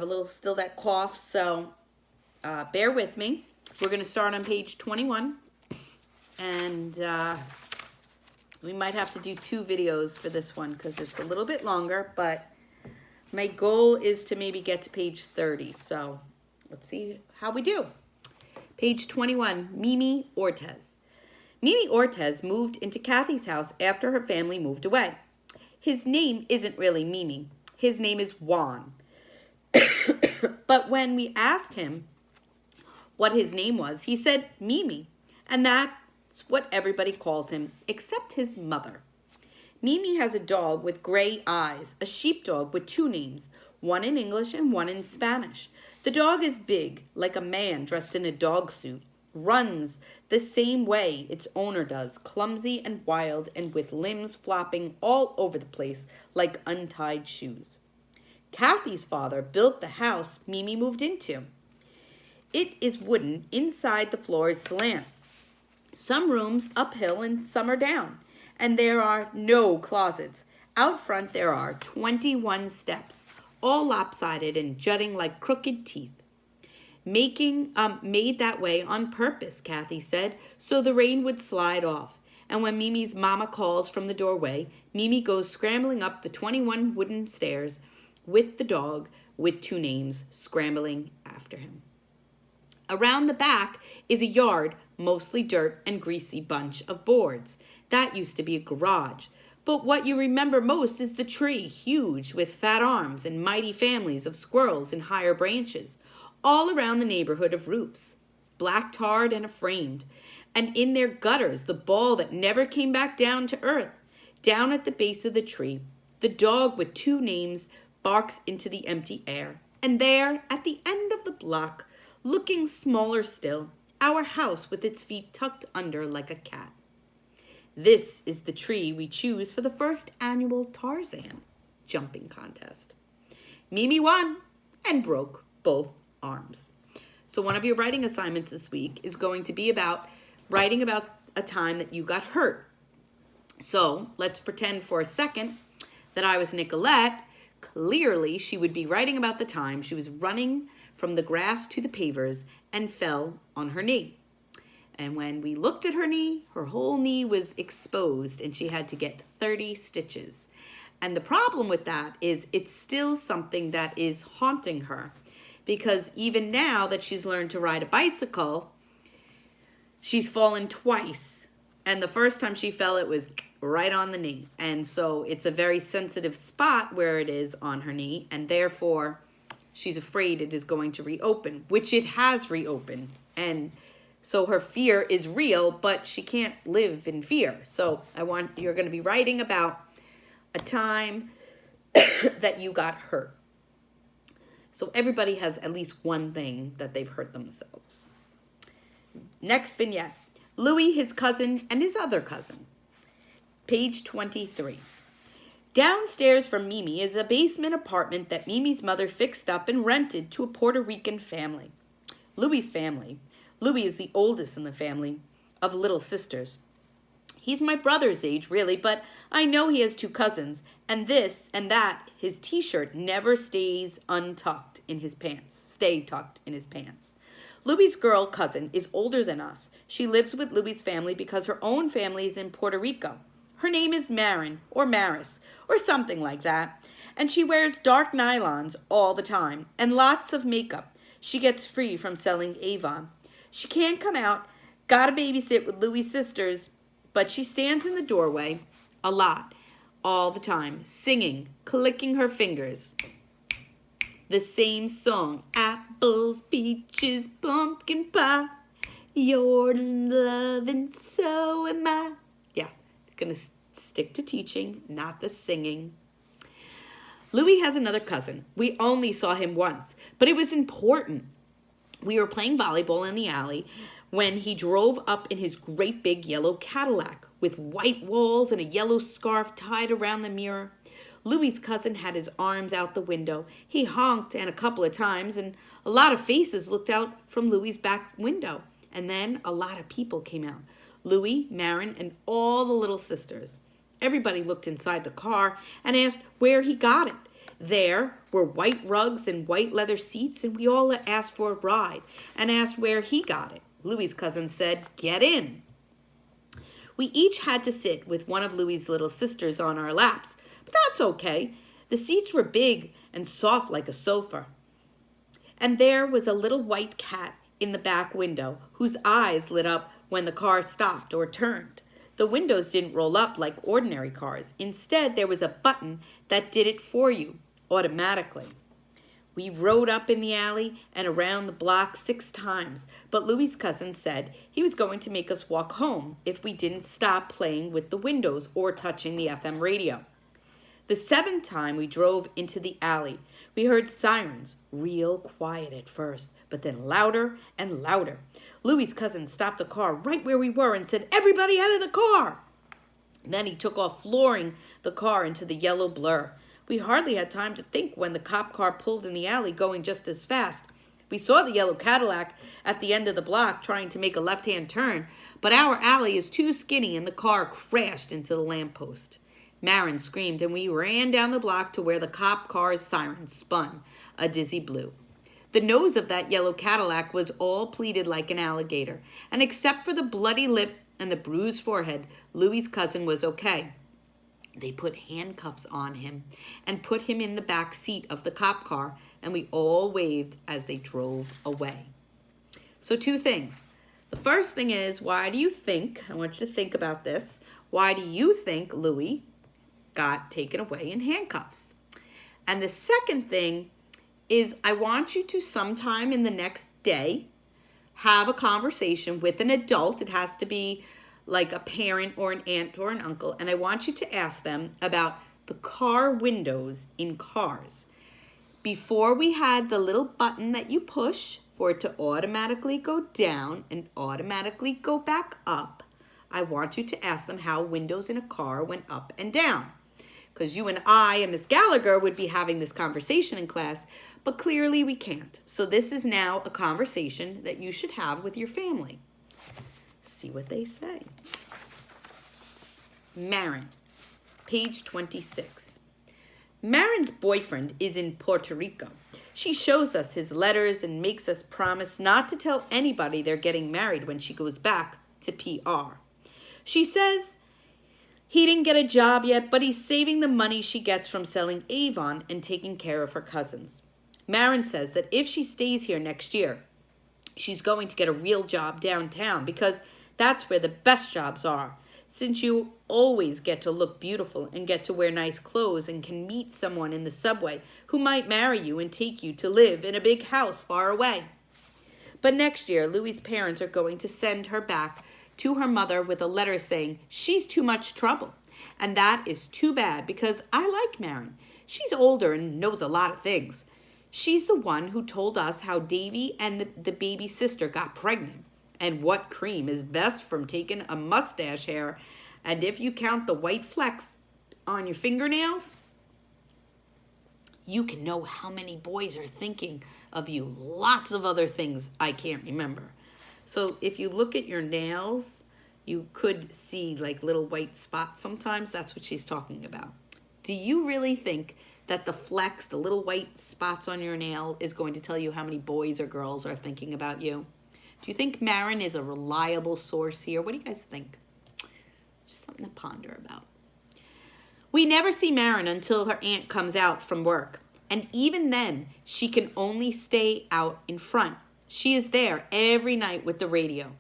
A little still that cough, so bear with me. We're going to start on page 21, and we might have to do 2 videos for this one because it's a little bit longer, but my goal is to maybe get to page 30, so let's see how we do. Page 21, Mimi Ortez. Mimi Ortez moved into Kathy's house after her family moved away. His name isn't really Mimi. His name is Juan. But when we asked him what his name was, he said Mimi, and that's what everybody calls him, except his mother. Mimi has a dog with gray eyes, a sheepdog with 2 names, one in English and one in Spanish. The dog is big, like a man dressed in a dog suit, runs the same way its owner does, clumsy and wild and with limbs flopping all over the place like untied shoes. Kathy's father built the house Mimi moved into. It is wooden, inside the floor is slant. Some rooms uphill and some are down, and there are no closets. Out front there are 21 steps, all lopsided and jutting like crooked teeth. Made that way on purpose, Kathy said, so the rain would slide off. And when Mimi's mama calls from the doorway, Mimi goes scrambling up the 21 wooden stairs with the dog with 2 names scrambling after him. Around the back is a yard, mostly dirt and greasy bunch of boards. That used to be a garage. But what you remember most is the tree, huge, with fat arms and mighty families of squirrels in higher branches, all around the neighborhood of roofs, black tarred and framed, and in their gutters the ball that never came back down to earth. Down at the base of the tree, the dog with 2 names barks into the empty air. And there, at the end of the block, looking smaller still, our house with its feet tucked under like a cat. This is the tree we choose for the first annual Tarzan jumping contest. Mimi won and broke both arms. So one of your writing assignments this week is going to be about writing about a time that you got hurt. So let's pretend for a second that I was Nicolette. Clearly, she would be writing about the time she was running from the grass to the pavers and fell on her knee. And when we looked at her knee, her whole knee was exposed and she had to get 30 stitches. And the problem with that is it's still something that is haunting her, because even now that she's learned to ride a bicycle, she's fallen twice. And the first time she fell, it was right on the knee. And so it's a very sensitive spot where it is on her knee. And therefore, she's afraid it is going to reopen, which it has reopened. And so her fear is real, but she can't live in fear. So you're going to be writing about a time that you got hurt. So everybody has at least one thing that they've hurt themselves. Next vignette. Louis, his cousin, and his other cousin. Page 23. Downstairs from Mimi is a basement apartment that Mimi's mother fixed up and rented to a Puerto Rican family. Louis's family. Louis is the oldest in the family of little sisters. He's my brother's age, really, but I know he has 2 cousins, and this and that, his t-shirt never stays untucked in his pants. Stay tucked in his pants. Louis's girl cousin is older than us. She lives with Louis's family because her own family is in Puerto Rico. Her name is Marin, or Maris, or something like that, and she wears dark nylons all the time and lots of makeup. She gets free from selling Avon. She can't come out, gotta babysit with Louis's sisters, but she stands in the doorway a lot, all the time, singing, clicking her fingers. The same song, apples, peaches, pumpkin pie, you're in love and so am I. Yeah, gonna stick to teaching, not the singing. Louis has another cousin. We only saw him once, but it was important. We were playing volleyball in the alley when he drove up in his great big yellow Cadillac with white walls and a yellow scarf tied around the mirror. Louis's cousin had his arms out the window. He honked a couple of times, and a lot of faces looked out from Louis's back window. And then a lot of people came out. Louis, Marin, and all the little sisters. Everybody looked inside the car and asked where he got it. There were white rugs and white leather seats, and we all asked for a ride and asked where he got it. Louie's cousin said, "Get in." We each had to sit with one of Louie's little sisters on our laps, but that's okay. The seats were big and soft like a sofa. And there was a little white cat in the back window whose eyes lit up when the car stopped or turned. The windows didn't roll up like ordinary cars. Instead, there was a button that did it for you automatically. We rode up in the alley and around the block 6 times, but Louie's cousin said he was going to make us walk home if we didn't stop playing with the windows or touching the FM radio. The 7th time we drove into the alley, we heard sirens, real quiet at first, but then louder and louder. Louie's cousin stopped the car right where we were and said, "Everybody out of the car!" Then he took off flooring the car into the yellow blur. We hardly had time to think when the cop car pulled in the alley going just as fast. We saw the yellow Cadillac at the end of the block trying to make a left-hand turn, but our alley is too skinny and the car crashed into the lamppost. Marin screamed and we ran down the block to where the cop car's siren spun, a dizzy blue. The nose of that yellow Cadillac was all pleated like an alligator, and except for the bloody lip and the bruised forehead, Louie's cousin was okay. They put handcuffs on him and put him in the back seat of the cop car, and we all waved as they drove away. So 2 things. The first thing is, why do you think, I want you to think about this, why do you think Louie got taken away in handcuffs? And the second thing is, I want you to sometime in the next day have a conversation with an adult. It has to be like a parent or an aunt or an uncle, and I want you to ask them about the car windows in cars. Before we had the little button that you push for it to automatically go down and automatically go back up, I want you to ask them how windows in a car went up and down. Because you and I and Miss Gallagher would be having this conversation in class, but clearly we can't. So this is now a conversation that you should have with your family. See what they say. Marin, page 26. Marin's boyfriend is in Puerto Rico. She shows us his letters and makes us promise not to tell anybody they're getting married when she goes back to PR. She says he didn't get a job yet, but he's saving the money she gets from selling Avon and taking care of her cousins. Marin says that if she stays here next year, she's going to get a real job downtown because that's where the best jobs are, since you always get to look beautiful and get to wear nice clothes and can meet someone in the subway who might marry you and take you to live in a big house far away. But next year, Louie's parents are going to send her back to her mother with a letter saying she's too much trouble. And that is too bad because I like Marin. She's older and knows a lot of things. She's the one who told us how Davy and the baby sister got pregnant and what cream is best from taking a mustache hair. And if you count the white flecks on your fingernails, you can know how many boys are thinking of you. Lots of other things I can't remember. So if you look at your nails, you could see like little white spots sometimes. That's what she's talking about. Do you really think that the flecks, the little white spots on your nail, is going to tell you how many boys or girls are thinking about you? Do you think Marin is a reliable source here? What do you guys think? Just something to ponder about. We never see Marin until her aunt comes out from work. And even then, she can only stay out in front. She is there every night with the radio.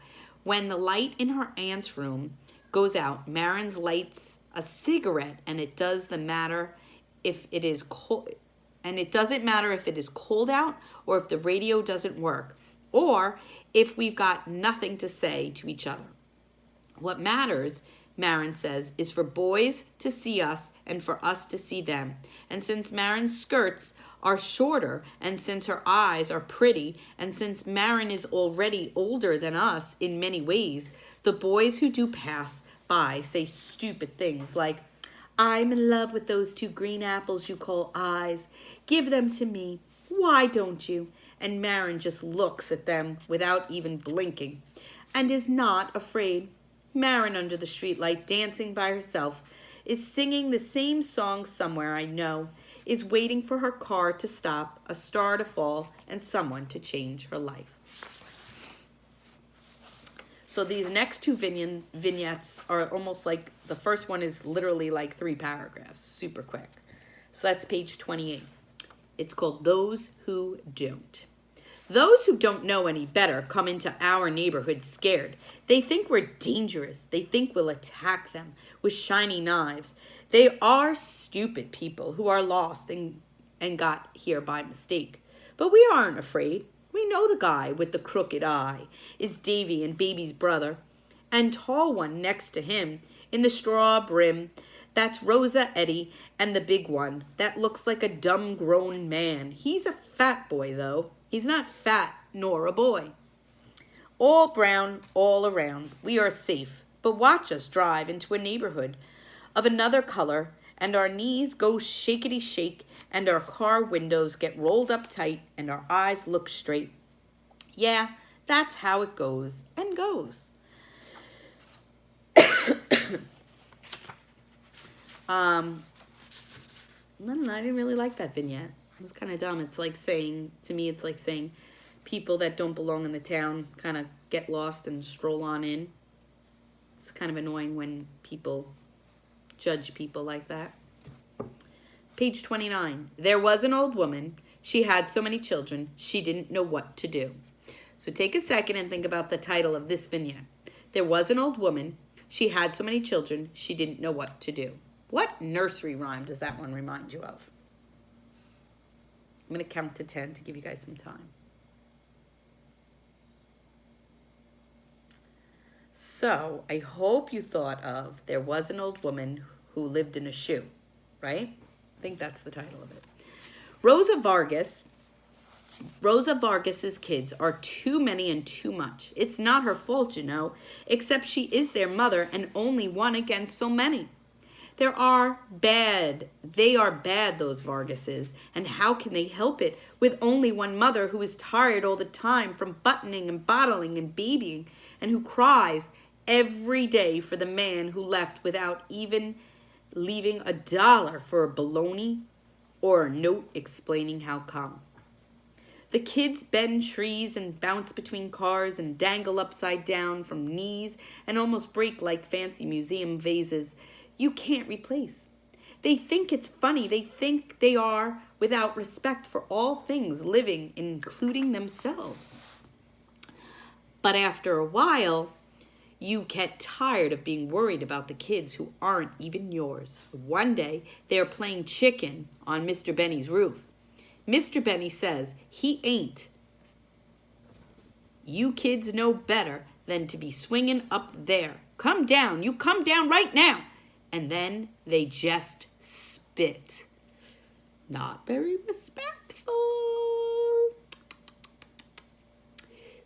When the light in her aunt's room goes out, Marin lights a cigarette, and it doesn't matter if it is cold, and it doesn't matter if it is cold out or if the radio doesn't work or if we've got nothing to say to each other. What matters, Marin says, is for boys to see us and for us to see them. And since Marin's skirts are shorter, and since her eyes are pretty, and since Marin is already older than us in many ways, the boys who do pass by say stupid things like, "I'm in love with those 2 green apples you call eyes. Give them to me. Why don't you?" And Marin just looks at them without even blinking and is not afraid. Marin under the streetlight, dancing by herself, is singing the same song somewhere, I know. is waiting for her car to stop, a star to fall, and someone to change her life. So these next two vignettes are almost like, the first one is literally like 3 paragraphs, super quick. So that's page 28. It's called Those Who Don't. Those who don't know any better come into our neighborhood scared. They think we're dangerous. They think we'll attack them with shiny knives. They are stupid people who are lost and got here by mistake. But we aren't afraid. We know the guy with the crooked eye is Davy and Baby's brother, and tall one next to him in the straw brim, that's Rosa Eddie, and the big one that looks like a dumb grown man. He's a fat boy, though. He's not fat nor a boy. All brown, all around. We are safe, but watch us drive into a neighborhood of another color, and our knees go shakety shake, and our car windows get rolled up tight, and our eyes look straight. Yeah, that's how it goes and goes. I don't know, I didn't really like that vignette. It was kind of dumb. It's like saying, to me, it's like saying people that don't belong in the town kind of get lost and stroll on in. It's kind of annoying when people judge people like that. Page 29. There was an old woman. She had so many children, she didn't know what to do. So take a second and think about the title of this vignette. There was an old woman. She had so many children, she didn't know what to do. What nursery rhyme does that one remind you of? I'm going to count to 10 to give you guys some time. So, I hope you thought of There Was an Old Woman Who Lived in a Shoe, right? I think that's the title of it. Rosa Vargas's kids are too many and too much. It's not her fault, you know, except she is their mother and only one against so many. They are bad, those Vargases, and how can they help it with only one mother who is tired all the time from buttoning and bottling and babying, and who cries every day for the man who left without even leaving $1 for a bologna or a note explaining how come. The kids bend trees and bounce between cars and dangle upside down from knees and almost break like fancy museum vases you can't replace. They think it's funny. They think they are without respect for all things living, including themselves. But after a while, you get tired of being worried about the kids who aren't even yours. One day, they're playing chicken on Mr. Benny's roof. Mr. Benny says he ain't. You kids know better than to be swinging up there. Come down. You come down right now. And then they just spit. Not very respectful.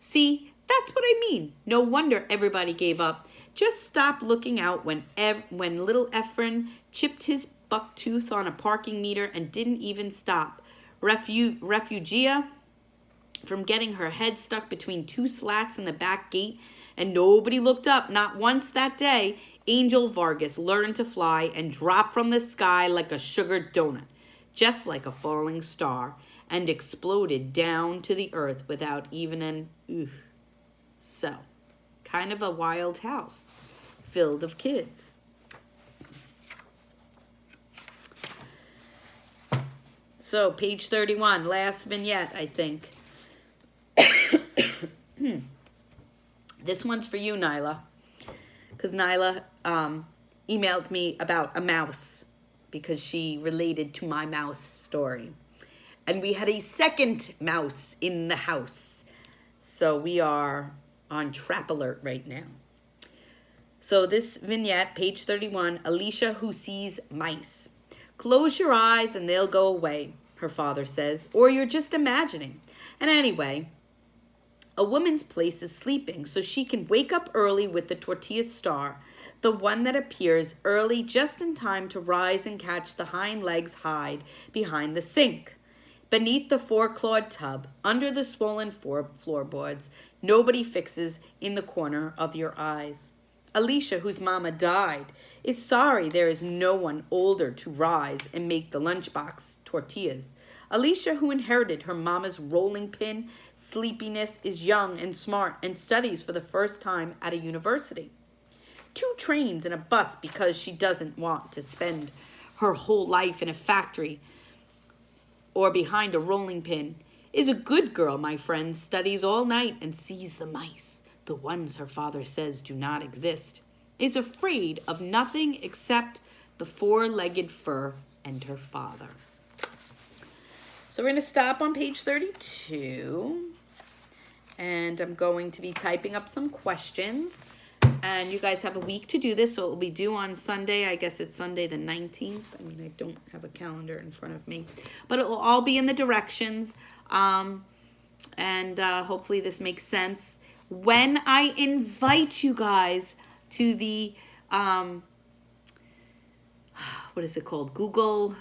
See, that's what I mean. No wonder everybody gave up. Just stop looking out when little Ephraim chipped his buck tooth on a parking meter and didn't even stop. Refugia from getting her head stuck between 2 slats in the back gate, and nobody looked up, not once that day. Angel Vargas learned to fly and drop from the sky like a sugar donut, just like a falling star, and exploded down to the earth without even an ooh. So, kind of a wild house filled of kids. So, page 31, last vignette, I think. This one's for you, Nyla. Because Nyla emailed me about a mouse because she related to my mouse story. And we had a second mouse in the house. So we are on trap alert right now. So this vignette, page 31, Alicia who sees mice. Close your eyes and they'll go away, her father says, or you're just imagining. And anyway, a woman's place is sleeping so she can wake up early with the tortilla star, the one that appears early just in time to rise and catch the hind legs hide behind the sink. Beneath the 4-clawed tub, under the swollen floorboards, nobody fixes in the corner of your eyes. Alicia, whose mama died, is sorry there is no one older to rise and make the lunchbox tortillas. Alicia, who inherited her mama's rolling pin sleepiness, is young and smart and studies for the first time at a university. 2 trains and a bus because she doesn't want to spend her whole life in a factory or behind a rolling pin. Is a good girl, my friend, studies all night and sees the mice, the ones her father says do not exist. Is afraid of nothing except the 4-legged fur and her father. So we're going to stop on page 32. And I'm going to be typing up some questions. And you guys have a week to do this, so it will be due on Sunday. I guess it's Sunday the 19th. I mean, I don't have a calendar in front of me. But it will all be in the directions. Hopefully this makes sense. When I invite you guys to the, what is it called? Google